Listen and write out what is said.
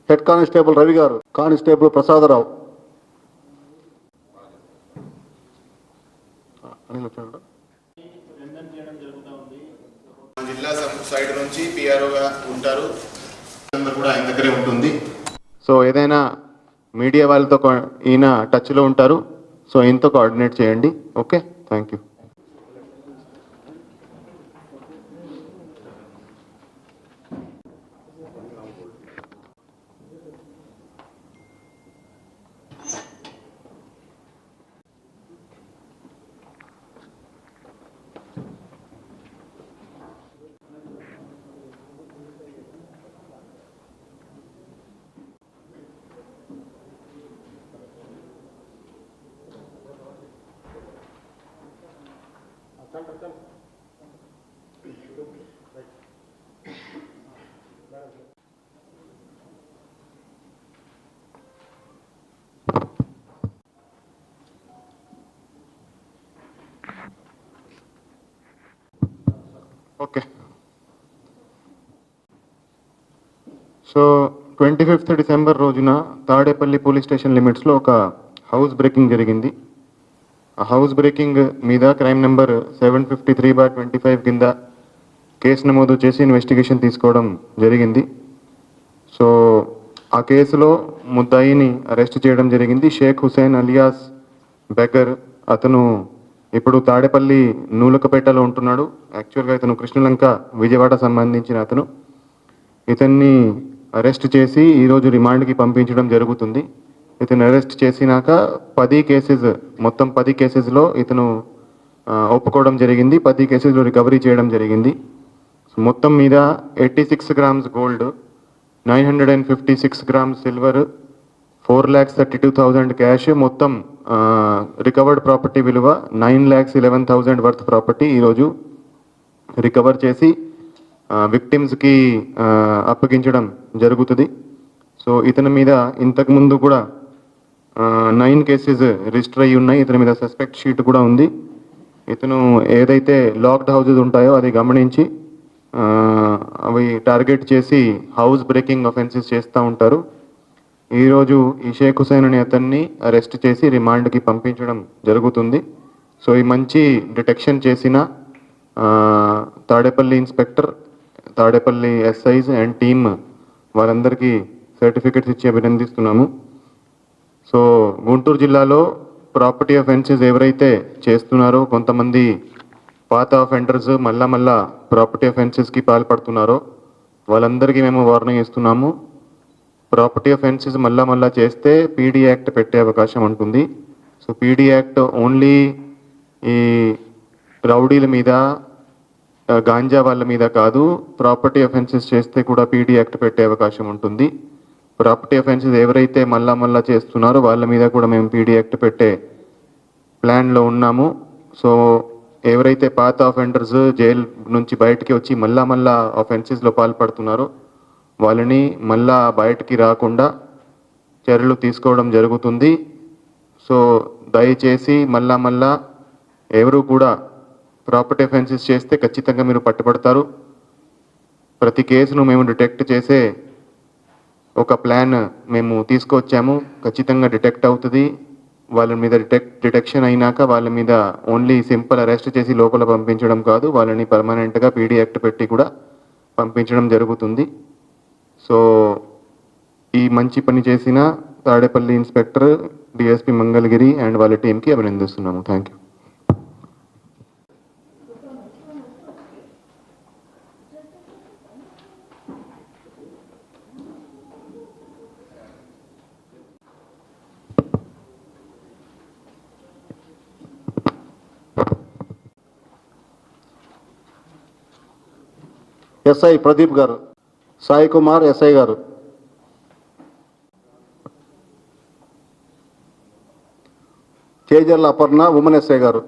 Head constable Ravi గారు, constable Prasadarao. జిల్లా side నుంచి పిఆర్ఓగా ఉంటారు, కూడా ఆయన దగ్గరే ఉంటుంది. సో ఏదైనా మీడియా వాళ్ళతో ఈయన టచ్లో ఉంటారు. సో ఈయనతో కోఆర్డినేట్ చేయండి. Okay, thank you. Okay, so 25th December రోజున తాడేపల్లి పోలీస్ స్టేషన్ లిమిట్స్లో ఒక హౌస్ బ్రేకింగ్ జరిగింది. ఆ హౌస్ బ్రేకింగ్ మీద క్రైమ్ నెంబర్ 753/25 కింద కేసు నమోదు చేసి ఇన్వెస్టిగేషన్ తీసుకోవడం జరిగింది. సో ఆ కేసులో ముద్దాయిని అరెస్ట్ చేయడం జరిగింది. షేక్ హుసేన్ అలియాస్ బెగర్. అతను ఇప్పుడు తాడేపల్లి నూలకపేటలో ఉంటున్నాడు. యాక్చువల్గా ఇతను కృష్ణలంక విజయవాడ సంబంధించిన అతను. ఇతన్ని అరెస్ట్ చేసి ఈరోజు రిమాండ్కి పంపించడం జరుగుతుంది. ఇతను అరెస్ట్ చేసినాక 10 కేసెస్, మొత్తం 10 కేసెస్లో ఇతను ఒప్పుకోవడం జరిగింది. 10 కేసెస్లో రికవరీ చేయడం జరిగింది. మొత్తం మీద 86 grams gold, 956 grams silver, 4,32,000 cash, మొత్తం రికవర్డ్ ప్రాపర్టీ విలువ 9,11,000 వర్త్ ప్రాపర్టీ ఈరోజు రికవర్ చేసి విక్టిమ్స్కి అప్పగించడం జరుగుతుంది. సో ఇతని మీద ఇంతకుముందు కూడా 9 కేసెస్ రిజిస్టర్ అయ్యి ఉన్నాయి. ఇతని మీద సస్పెక్ట్ షీట్ కూడా ఉంది. ఇతను ఏదైతే లాక్డ్ హౌసెస్ ఉంటాయో అది గమనించి అవి టార్గెట్ చేసి హౌస్ బ్రేకింగ్ అఫెన్సెస్ చేస్తూ ఉంటారు. ఈరోజు ఈ షేక్ హుసేన్ అనే అతన్ని అరెస్ట్ చేసి రిమాండ్కి పంపించడం జరుగుతుంది. సో ఈ మంచి డిటెక్షన్ చేసిన Tadepalli inspector, Tadepalli SIs and team వాళ్ళందరికీ సర్టిఫికెట్స్ ఇచ్చి అభినందిస్తున్నాము. సో గుంటూరు జిల్లాలో ప్రాపర్టీ అఫెన్సెస్ ఎవరైతే చేస్తున్నారో, కొంతమంది పాత అఫెండర్స్ మళ్ళా ప్రాపర్టీ అఫెన్సెస్కి పాల్పడుతున్నారో వాళ్ళందరికీ మేము వార్నింగ్ ఇస్తున్నాము. ప్రాపర్టీ అఫెన్సెస్ మళ్ళా చేస్తే పీడీ యాక్ట్ పెట్టే అవకాశం ఉంటుంది. సో పీడీ యాక్ట్ ఓన్లీ ఈ రౌడీల మీద, గాంజా వాళ్ళ మీద కాదు, ప్రాపర్టీ అఫెన్సెస్ చేస్తే కూడా పీడీ యాక్ట్ పెట్టే అవకాశం ఉంటుంది. ప్రాపర్టీ అఫెన్సెస్ ఎవరైతే మళ్ళా చేస్తున్నారో వాళ్ళ మీద కూడా మేము పీడీ యాక్ట్ పెట్టే ప్లాన్లో ఉన్నాము. సో ఎవరైతే పాత అఫెండర్స్ జైలు నుంచి బయటికి వచ్చి మళ్ళా అఫెన్సెస్లో పాల్పడుతున్నారో వాళ్ళని మళ్ళా బయటికి రాకుండా చర్యలు తీసుకోవడం జరుగుతుంది. సో దయచేసి మళ్ళా ఎవరు కూడా ప్రాపర్టీ అఫెన్సెస్ చేస్తే ఖచ్చితంగా మీరు పట్టుబడతారు. ప్రతి కేసును మేము డిటెక్ట్ చేసే ఒక ప్లాన్ మేము తీసుకొచ్చాము. ఖచ్చితంగా డిటెక్ట్ అవుతుంది. వాళ్ళ మీద డిటెక్షన్ అయినాక వాళ్ళ మీద ఓన్లీ సింపుల్ అరెస్ట్ చేసి లోపల పంపించడం కాదు, వాళ్ళని పర్మనెంట్గా పీడీ యాక్ట్ పెట్టి కూడా పంపించడం జరుగుతుంది. సో ఈ మంచి పని చేసిన Tadepalli inspector, DSP Mangalagiri and వాళ్ళ టీంకి అభినందిస్తున్నాము. Thank you. ఎస్ఐ ప్రదీప్ గారు, సాయి కుమార్ ఎస్ఐ గారు, తేజర్ల అపర్ణ ఉమెన్ ఎస్ఐ గారు.